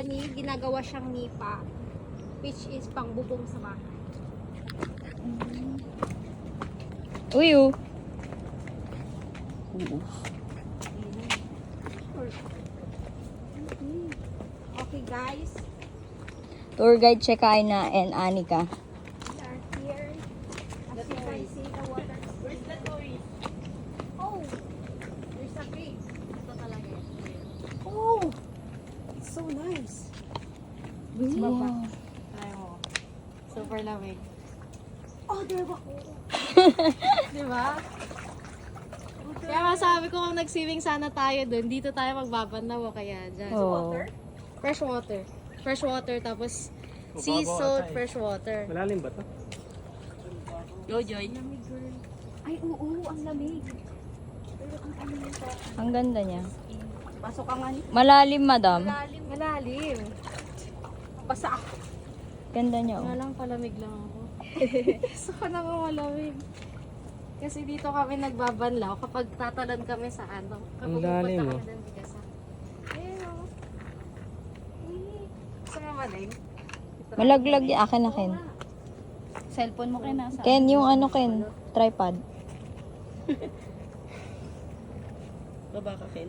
Bunny, ginagawa siyang nipa, which is pangbubong sa bahay. Uy, oh. Okay guys, Tour guide Chekay na and Anika. we are here. As you can see, the water is... Where's the toys? Oh! There's a cave. Ito talaga yun. Oh! It's so nice. Wow. Try mo. Super lamig. Oh, diba ko? Di ba? Kaya masabi ko kung nag-swimming sana tayo dun, dito tayo magbabanaw o kaya dyan. Oh. Fresh water. Fresh water tapos sea salt fresh water. Malalim ba to? Go Joy. Ay, oo, ang lamig. Pero ang ano nito, Ang ganda niya. pasok ka nga ni. Malalim, madam. Malalim. Malalim. Basa ako. Ganda niya, Nga oh. lang palamig lang ako. Gusto ko na malamig. Kasi dito kami nagbabanlaw kapag tatalan kami sa ano. Kapag Ang lalim, pupunta oh. kami ng bigasan. Ayun o. Gusto mo maling? Malaglag yung akin na, Ken. Cellphone mo kayo nasa. Ken, yung ano, Ken. Tripod. Baba ka, Ken.